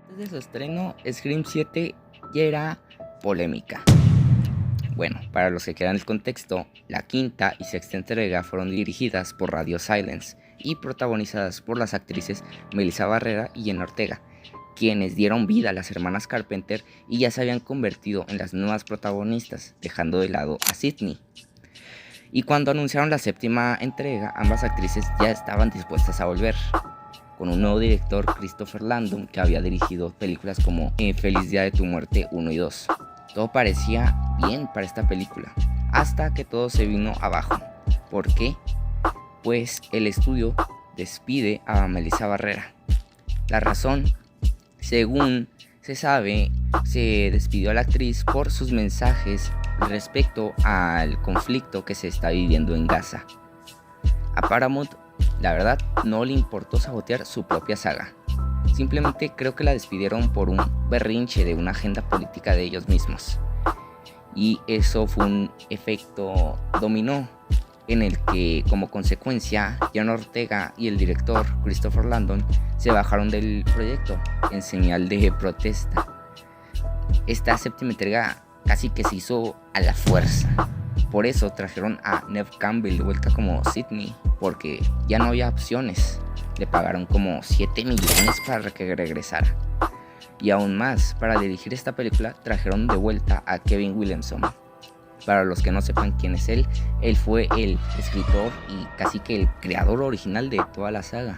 Antes de su estreno, Scream 7 ya era polémica. Bueno, para los que quedan el contexto, la quinta y sexta entrega fueron dirigidas por Radio Silence y protagonizadas por las actrices Melissa Barrera y Jenna Ortega, quienes dieron vida a las hermanas Carpenter y ya se habían convertido en las nuevas protagonistas, dejando de lado a Sydney. Y cuando anunciaron la séptima entrega, ambas actrices ya estaban dispuestas a volver, con un nuevo director, Christopher Landon, que había dirigido películas como Feliz Día de tu Muerte 1 y 2. Todo parecía bien para esta película, hasta que todo se vino abajo. ¿Por qué? Pues el estudio despide a Melissa Barrera. La razón, según se sabe, se despidió a la actriz por sus mensajes respecto al conflicto que se está viviendo en Gaza. A Paramount, la verdad, no le importó sabotear su propia saga. Simplemente creo que la despidieron por un berrinche de una agenda política de ellos mismos. Y eso fue un efecto dominó en el que, como consecuencia, Jenna Ortega y el director Christopher Landon se bajaron del proyecto en señal de protesta. Esta séptima entrega casi que se hizo a la fuerza. Por eso trajeron a Neve Campbell de vuelta como Sydney, porque ya no había opciones. Le pagaron como 7 millones para que regresara. Y aún más, para dirigir esta película trajeron de vuelta a Kevin Williamson. Para los que no sepan quién es él fue el escritor y casi que el creador original de toda la saga.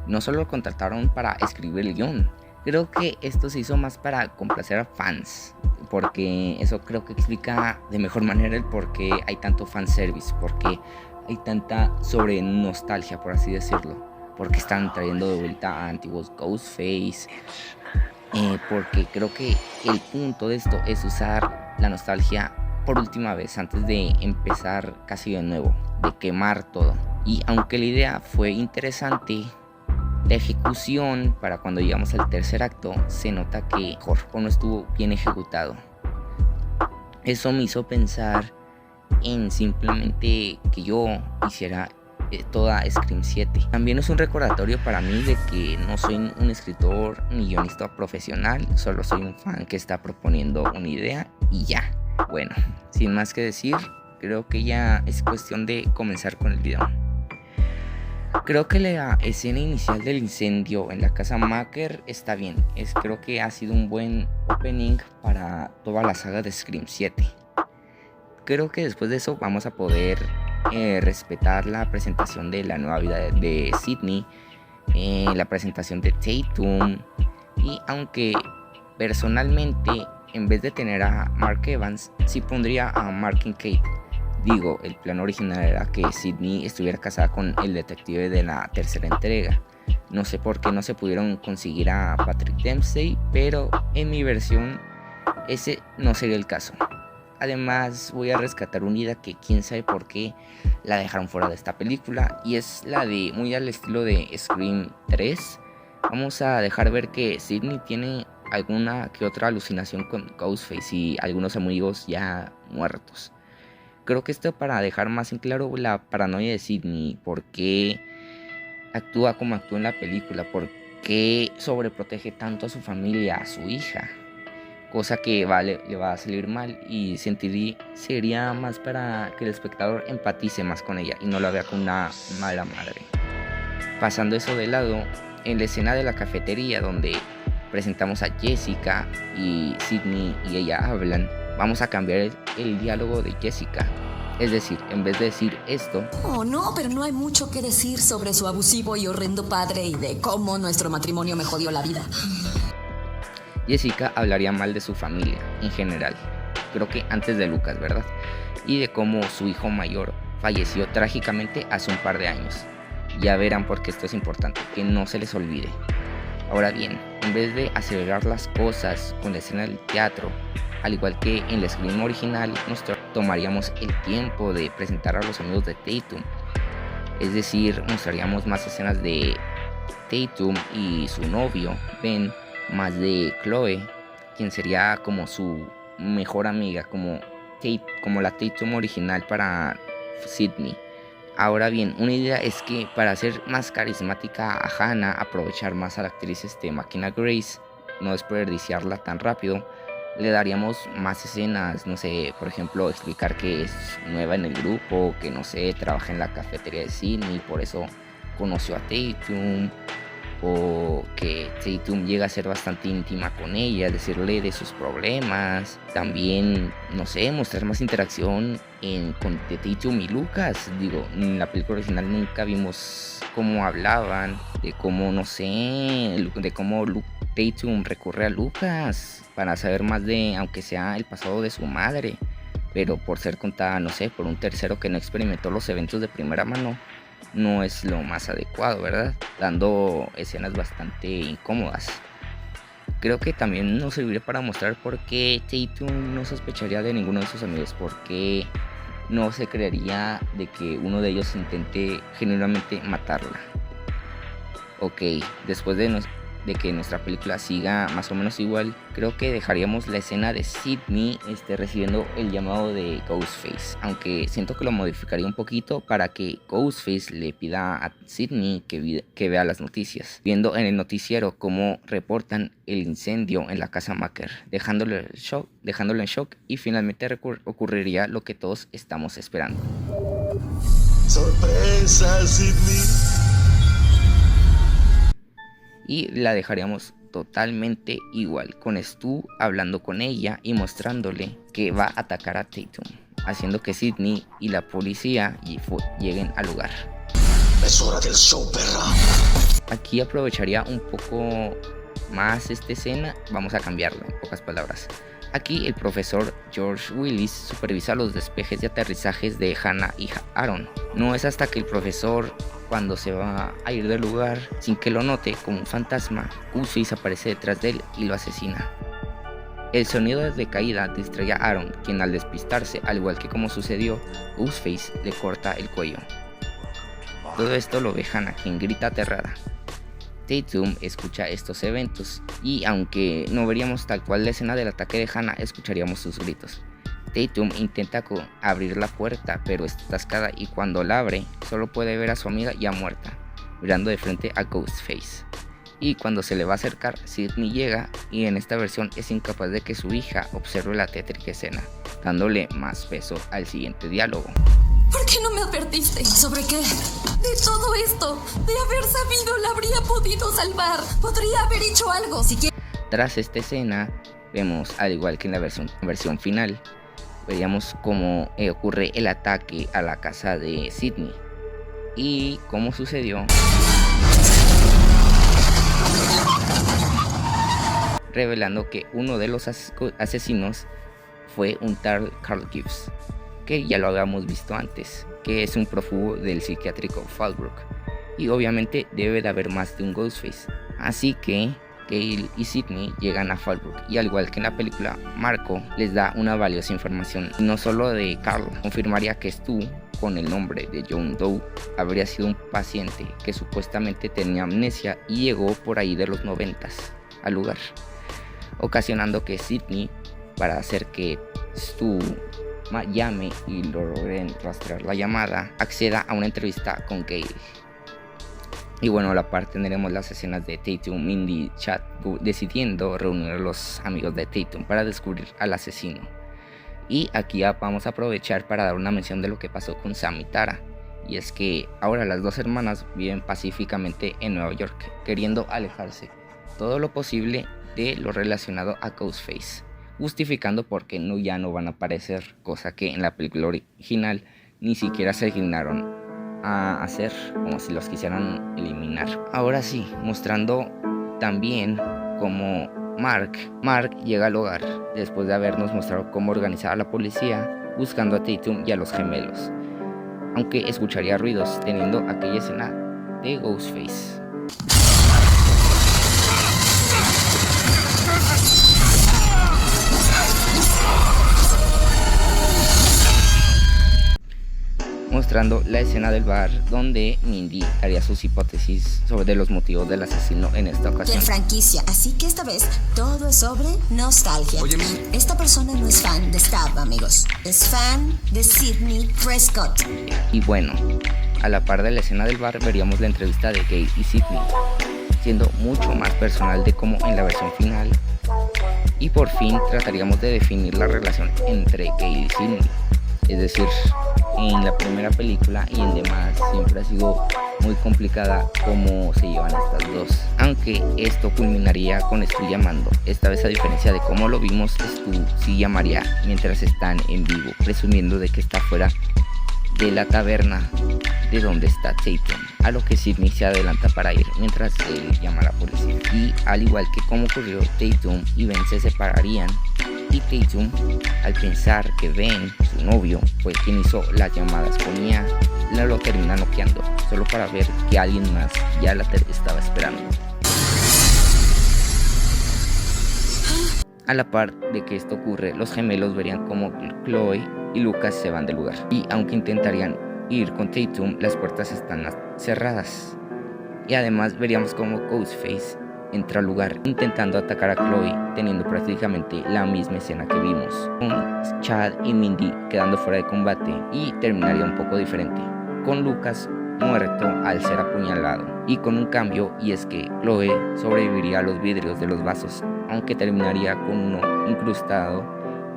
No solo lo contrataron para escribir el guión, creo que esto se hizo más para complacer a fans, porque eso creo que explica de mejor manera el por qué hay tanto fanservice, por qué hay tanta sobre nostalgia, por así decirlo, porque están trayendo de vuelta a antiguos Ghostface, porque creo que el punto de esto es usar la nostalgia por última vez antes de empezar casi de nuevo, de quemar todo. Y aunque la idea fue interesante, la ejecución para cuando llegamos al tercer acto se nota que mejor o no estuvo bien ejecutado. Eso me hizo pensar en simplemente que yo hiciera toda Scream 7. También es un recordatorio para mí de que no soy un escritor ni guionista profesional, solo soy un fan que está proponiendo una idea y ya. Bueno, sin más que decir, creo que ya es cuestión de comenzar con el video. Creo que la escena inicial del incendio en la casa Macker está bien. Creo que ha sido un buen opening para toda la saga de Scream 7. Creo que después de eso vamos a poder respetar la presentación de la nueva vida de Sydney, la presentación de Tatum, y aunque personalmente en vez de tener a Mark Evans, sí pondría a Mark Kincaid. Digo, el plan original era que Sydney estuviera casada con el detective de la tercera entrega. No sé por qué no se pudieron conseguir a Patrick Dempsey, pero en mi versión ese no sería el caso. Además, voy a rescatar una idea que quién sabe por qué la dejaron fuera de esta película, y es la de, muy al estilo de Scream 3, vamos a dejar ver que Sydney tiene alguna que otra alucinación con Ghostface y algunos amigos ya muertos. Creo que esto para dejar más en claro la paranoia de Sydney, por qué actúa como actúa en la película, por qué sobreprotege tanto a su familia, a su hija, cosa que le va a salir mal, y sería más para que el espectador empatice más con ella y no la vea como una mala madre. Pasando eso de lado, en la escena de la cafetería donde presentamos a Jessica y Sydney y ella hablan, vamos a cambiar el diálogo de Jessica. Es decir, en vez de decir esto... Oh, no, pero no hay mucho que decir sobre su abusivo y horrendo padre y de cómo nuestro matrimonio me jodió la vida. Jessica hablaría mal de su familia, en general. Creo que antes de Lucas, ¿verdad? Y de cómo su hijo mayor falleció trágicamente hace un par de años. Ya verán por qué esto es importante, que no se les olvide. Ahora bien, en vez de acelerar las cosas con la escena del teatro, al igual que en la Scream original, nos tomaríamos el tiempo de presentar a los amigos de Tatum. Es decir, mostraríamos más escenas de Tatum y su novio, Ben, más de Chloe, quien sería como su mejor amiga, como la Tatum original para Sydney. Ahora bien, una idea es que para hacer más carismática a Hannah, aprovechar más a la actriz Mckenna Grace no desperdiciarla tan rápido, le daríamos más escenas, no sé, por ejemplo, explicar que es nueva en el grupo, que no sé, trabaja en la cafetería de Sydney, por eso conoció a Tatum, o que Tatum llega a ser bastante íntima con ella, decirle de sus problemas, también, no sé, mostrar más interacción con Tatum y Lucas. Digo, en la película original nunca vimos cómo hablaban, de cómo, no sé, de cómo Tatum recurre a Lucas para saber más de, aunque sea el pasado de su madre, pero por ser contada, no sé, por un tercero que no experimentó los eventos de primera mano, no es lo más adecuado, ¿verdad? Dando escenas bastante incómodas. Creo que también nos serviría para mostrar por qué Tatum no sospecharía de ninguno de sus amigos, por qué no se creería de que uno de ellos intente genuinamente matarla. Ok, después de que nuestra película siga más o menos igual, creo que dejaríamos la escena de Sydney recibiendo el llamado de Ghostface, aunque siento que lo modificaría un poquito para que Ghostface le pida a Sydney que vea las noticias, viendo en el noticiero cómo reportan el incendio en la casa Macker, dejándolo en shock, y finalmente ocurriría lo que todos estamos esperando. ¡Sorpresa, Sydney! Y la dejaríamos totalmente igual, con Stu hablando con ella y mostrándole que va a atacar a Tatum, haciendo que Sydney y la policía lleguen al lugar. Es hora del show, perra. Aquí aprovecharía un poco más esta escena, vamos a cambiarla en pocas palabras. Aquí el profesor George Willis supervisa los despejes y aterrizajes de Hannah y Aaron. No es hasta que el profesor, cuando se va a ir del lugar, sin que lo note, como un fantasma, Ghostface aparece detrás de él y lo asesina. El sonido de caída distrae a Aaron, quien al despistarse, al igual que como sucedió, Ghostface le corta el cuello. Todo esto lo ve Hannah, quien grita aterrada. Tatum escucha estos eventos y, aunque no veríamos tal cual la escena del ataque de Hannah, escucharíamos sus gritos. Tatum intenta abrir la puerta, pero está atascada, y cuando la abre solo puede ver a su amiga ya muerta, mirando de frente a Ghostface. Y cuando se le va a acercar, Sydney llega, y en esta versión es incapaz de que su hija observe la tétrica escena, dándole más peso al siguiente diálogo. ¿Por qué no me advertiste? ¿Sobre qué? De todo esto. De haber sabido, la habría podido salvar. Podría haber hecho algo. Tras esta escena, vemos, al igual que en la versión final, veríamos cómo ocurre el ataque a la casa de Sydney y cómo sucedió, revelando que uno de los asesinos fue un tal Carl Gibbs, que ya lo habíamos visto antes, que es un prófugo del psiquiátrico Fallbrook, y obviamente debe de haber más de un Ghostface, así que Gale y Sydney llegan a Fallbrook, y al igual que en la película, Marco les da una valiosa información, no solo de Carl, confirmaría que Stu, con el nombre de John Doe, habría sido un paciente que supuestamente tenía amnesia y llegó por ahí de los 90s al lugar, ocasionando que Sydney, para hacer que Stu llame y logren rastrear la llamada, acceda a una entrevista con Gale. Y bueno, a la par tendremos las escenas de Tatum, Mindy, Chad decidiendo reunir a los amigos de Tatum para descubrir al asesino. Y aquí ya vamos a aprovechar para dar una mención de lo que pasó con Sam y Tara. Y es que ahora las dos hermanas viven pacíficamente en Nueva York, queriendo alejarse todo lo posible de lo relacionado a Ghostface, justificando por qué ya no van a aparecer, cosa que en la película original ni siquiera se dignaron a hacer, como si los quisieran eliminar. Ahora sí, mostrando también cómo Mark llega al hogar después de habernos mostrado cómo organizaba la policía buscando a Tatum y a los gemelos, aunque escucharía ruidos teniendo aquella escena de Ghostface. Mostrando la escena del bar donde Mindy haría sus hipótesis sobre los motivos del asesino en esta ocasión. En franquicia, así que esta vez todo es sobre nostalgia. Oye, esta persona no es fan de Stab, amigos. Es fan de Sidney Prescott. Y bueno, a la par de la escena del bar veríamos la entrevista de Gale y Sydney, siendo mucho más personal de como en la versión final. Y por fin trataríamos de definir la relación entre Gale y Sidney. Es decir, en la primera película y en demás siempre ha sido muy complicada cómo se llevan estas dos, aunque esto culminaría con Stu llamando. Esta vez, a diferencia de cómo lo vimos, Stu sí llamaría mientras están en vivo, presumiendo de que está fuera de la taberna de donde está Tatum, a lo que Sidney se adelanta para ir mientras él llama a la policía. Y al igual que como ocurrió, Tatum y Ben se separarían, y Tatum, al pensar que Ben, su novio, fue quien hizo las llamadas con IA, lo termina noqueando, solo para ver que alguien más ya la estaba esperando. A la par de que esto ocurre, los gemelos verían como Chloe y Lucas se van del lugar, y aunque intentarían ir con Tatum, las puertas están cerradas. Y además veríamos como Ghostface entra al lugar intentando atacar a Chloe, teniendo prácticamente la misma escena que vimos, con Chad y Mindy quedando fuera de combate, y terminaría un poco diferente, con Lucas muerto al ser apuñalado, y con un cambio, y es que Chloe sobreviviría a los vidrios de los vasos, aunque terminaría con uno incrustado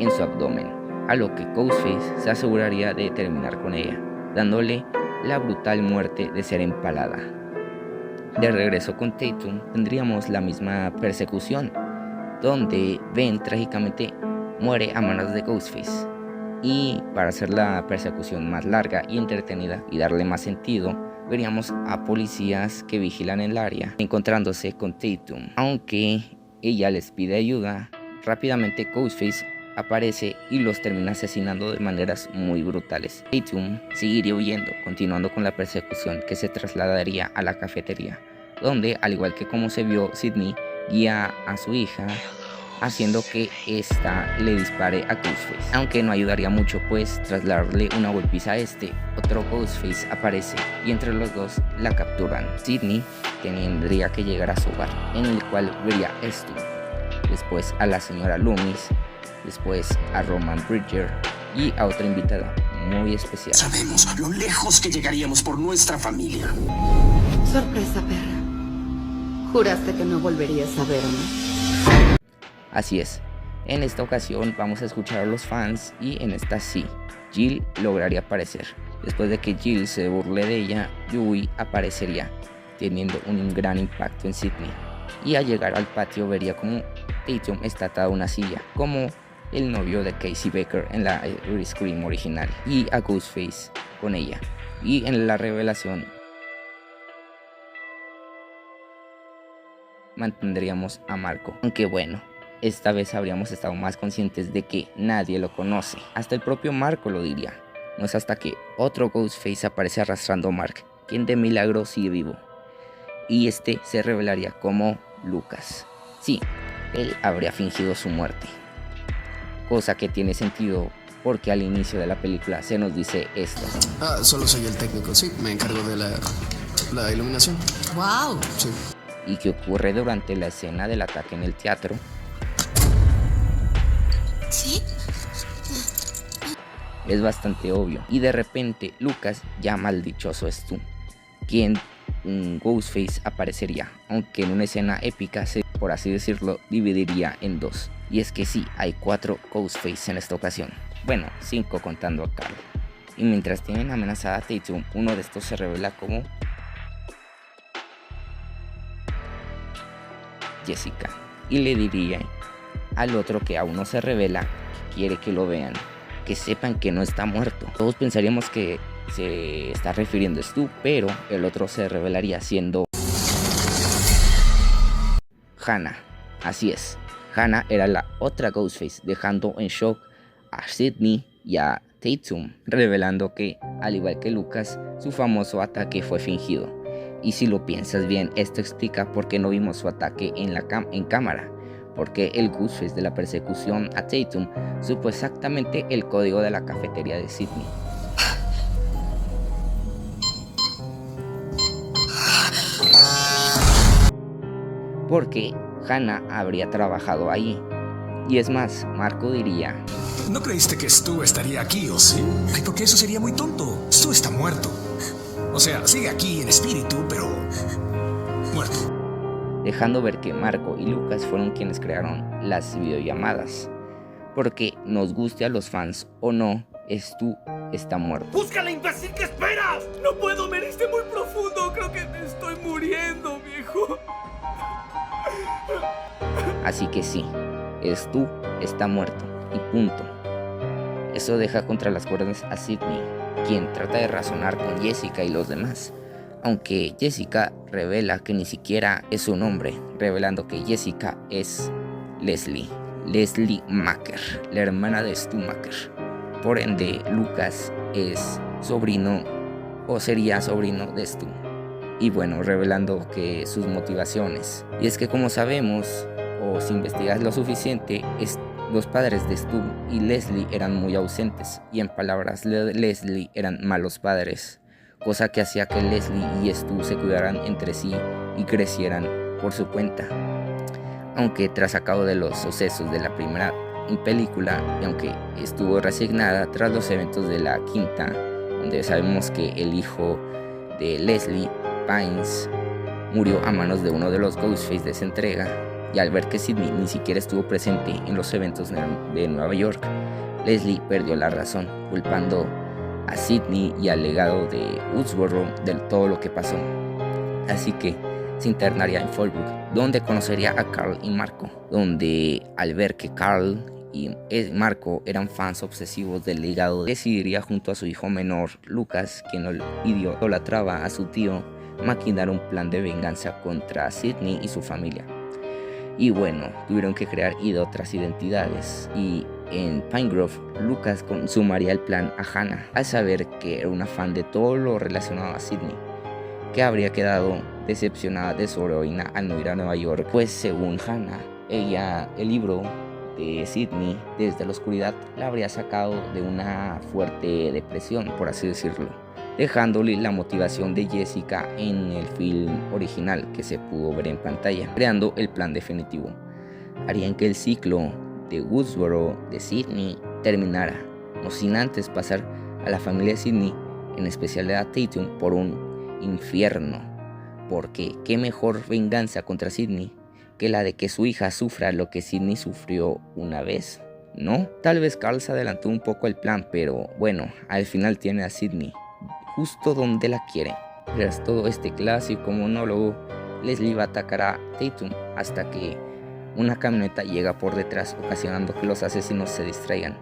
en su abdomen, a lo que Ghostface se aseguraría de terminar con ella, dándole la brutal muerte de ser empalada. De regreso con Tatum tendríamos la misma persecución, donde Ben trágicamente muere a manos de Ghostface. Y para hacer la persecución más larga y entretenida y darle más sentido, veríamos a policías que vigilan el área encontrándose con Tatum. Aunque ella les pide ayuda, rápidamente Ghostface aparece y los termina asesinando de maneras muy brutales. Tatum seguiría huyendo, continuando con la persecución, que se trasladaría a la cafetería, donde, al igual que como se vio, Sidney guía a su hija, haciendo que ésta le dispare a Ghostface, aunque no ayudaría mucho, pues tras darle una golpiza a otro Ghostface aparece y entre los dos la capturan. Sidney tendría que llegar a su hogar, en el cual vería a Stu, después a la señora Loomis, después a Roman Bridger y a otra invitada muy especial. Sabemos lo lejos que llegaríamos por nuestra familia. Sorpresa, perra. Juraste que no volverías a verme. Así es, en esta ocasión vamos a escuchar a los fans y en esta sí, Jill lograría aparecer. Después de que Jill se burle de ella, Dewey aparecería, teniendo un gran impacto en Sidney. Y al llegar al patio vería como Tatum está atado a una silla, como el novio de Casey Becker en la Scream original, y a Ghostface con ella. Y en la revelación mantendríamos a Marco, aunque bueno, esta vez habríamos estado más conscientes de que nadie lo conoce, hasta el propio Marco lo diría. No es hasta que otro Ghostface aparece arrastrando a Mark, quien de milagro sigue vivo, y se revelaría como Lucas. Sí, él habría fingido su muerte, cosa que tiene sentido porque al inicio de la película se nos dice esto. Solo soy el técnico, sí, me encargo de la iluminación. ¡Wow! Sí. Y que ocurre durante la escena del ataque en el teatro. ¿Sí? Es bastante obvio, y de repente Lucas llama al dichoso Stu, quien un Ghostface aparecería, aunque en una escena épica por así decirlo, dividiría en dos. Y es que sí, hay 4 Ghostface en esta ocasión. Bueno, 5 contando a Carl. Y mientras tienen amenazada a Tatum, uno de estos se revela como Jessica, y le diría al otro que aún no se revela que quiere que lo vean, que sepan que no está muerto. Todos pensaríamos que se está refiriendo a Stu, pero el otro se revelaría siendo Hannah. Así es, Hannah era la otra Ghostface, dejando en shock a Sidney y a Tatum, revelando que, al igual que Lucas, su famoso ataque fue fingido. Y si lo piensas bien, esto explica por qué no vimos su ataque en cámara, porque el Ghostface de la persecución a Tatum supo exactamente el código de la cafetería de Sidney. Porque Hannah habría trabajado ahí. Y es más, Marco diría: ¿No creíste que Stu estaría aquí, o sí? Ay, porque eso sería muy tonto. Stu está muerto. O sea, sigue aquí en espíritu, pero muerto. dejando ver que Marco y Lucas fueron quienes crearon las videollamadas. Porque nos guste a los fans o no, Stu está muerto. ¡Búscala, imbécil! ¿Qué esperas? No puedo, me heriste muy profundo. Creo que me estoy muriendo, viejo. Así que sí, Stu está muerto y punto. Eso deja contra las cuerdas a Sidney, quien trata de razonar con Jessica y los demás. Aunque Jessica revela que ni siquiera es su nombre, revelando que Jessica es Leslie Macker, la hermana de Stu Macker. Por ende, Lucas es sobrino o sería sobrino de Stu. Y bueno, revelando que sus motivaciones. Y es que como sabemos, o si investigas lo suficiente, los padres de Stu y Leslie eran muy ausentes. Y en palabras de Leslie, eran malos padres. Cosa que hacía que Leslie y Stu se cuidaran entre sí y crecieran por su cuenta. Aunque tras a cabo de los sucesos de la primera película, y aunque estuvo resignada tras los eventos de la quinta, donde sabemos que el hijo de Leslie, Pines, murió a manos de uno de los Ghostface de esa entrega, y al ver que Sidney ni siquiera estuvo presente en los eventos de Nueva York, Leslie perdió la razón, culpando a Sidney y al legado de Woodsboro de todo lo que pasó. Así que se internaría en Fallbrook, donde conocería a Carl y Marco, donde al ver que Carl y Marco eran fans obsesivos del legado, decidiría junto a su hijo menor, Lucas, quien idolatraba a su tío, maquinar un plan de venganza contra Sidney y su familia. Y bueno, tuvieron que crear otras identidades, y en Pinegrove, Lucas consumaría el plan a Hannah, al saber que era una fan de todo lo relacionado a Sidney, que habría quedado decepcionada de su heroína al no ir a Nueva York, pues según Hannah, el libro de Sidney desde la oscuridad la habría sacado de una fuerte depresión, por así decirlo, dejándole la motivación de Jessica en el film original que se pudo ver en pantalla, creando el plan definitivo. Harían que el ciclo de Woodsboro de Sidney terminara, no sin antes pasar a la familia de Sidney, en especial a Tatum, por un infierno, porque qué mejor venganza contra Sidney que la de que su hija sufra lo que Sidney sufrió una vez, ¿no? Tal vez Carl se adelantó un poco el plan, pero bueno, al final tiene a Sidney justo donde la quiere. Tras todo este clásico monólogo, Leslie va a atacar a Tatum hasta que una camioneta llega por detrás, ocasionando que los asesinos se distraigan.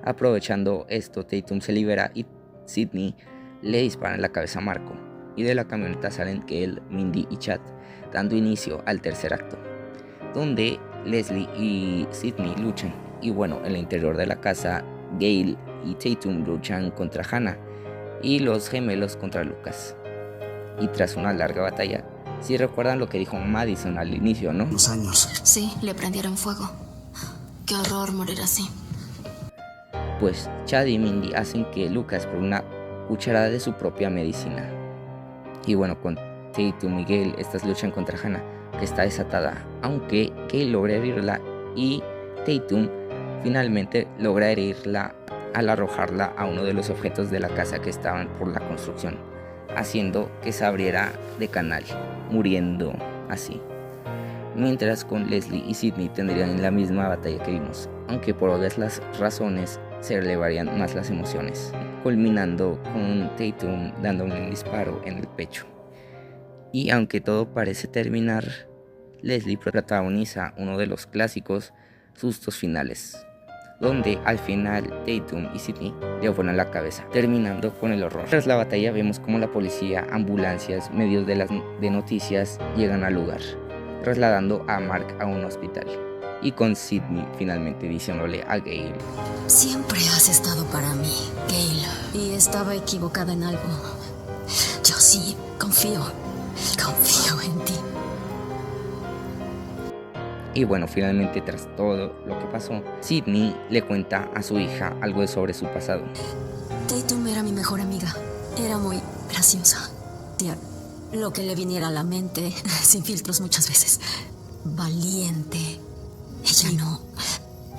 Aprovechando esto, Tatum se libera y Sidney le dispara en la cabeza a Marco, y de la camioneta salen Gail, Mindy y Chad, dando inicio al tercer acto, donde Leslie y Sidney luchan. Y bueno, en el interior de la casa, Gail y Tatum luchan contra Hannah y los gemelos contra Lucas. Y tras una larga batalla, si recuerdan lo que dijo Madison al inicio, ¿no? Los años. Sí, le prendieron fuego. Qué horror morir así. Pues Chad y Mindy hacen que Lucas pruebe una cucharada de su propia medicina. Y bueno, con Tatum y Gail, estas luchan contra Hannah, que está desatada, aunque Gail logra herirla y Tatum finalmente logra herirla al arrojarla a uno de los objetos de la casa que estaban por la construcción, haciendo que se abriera de canal, muriendo así. Mientras con Leslie y Sidney tendrían la misma batalla que vimos, aunque por obvias las razones se elevarían más las emociones, culminando con Tatum dándole un disparo en el pecho. Y aunque todo parece terminar, Leslie protagoniza uno de los clásicos sustos finales, donde al final Tatum y Sidney le oponen la cabeza, terminando con el horror. Tras la batalla vemos como la policía, ambulancias, medios de noticias llegan al lugar, trasladando a Mark a un hospital, y con Sidney finalmente diciéndole a Gail: Siempre has estado para mí, Gail, y estaba equivocada en algo. Yo sí confío en ti. Y bueno, finalmente tras todo lo que pasó, Sidney le cuenta a su hija algo sobre su pasado. Tatum era mi mejor amiga. Era muy graciosa. Tía, lo que le viniera a la mente, sin filtros muchas veces. Valiente. Ella no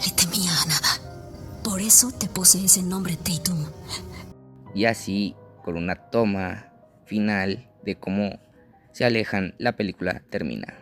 le temía a nada. Por eso te puse ese nombre, Tatum. Y así, con una toma final de cómo se alejan, la película termina.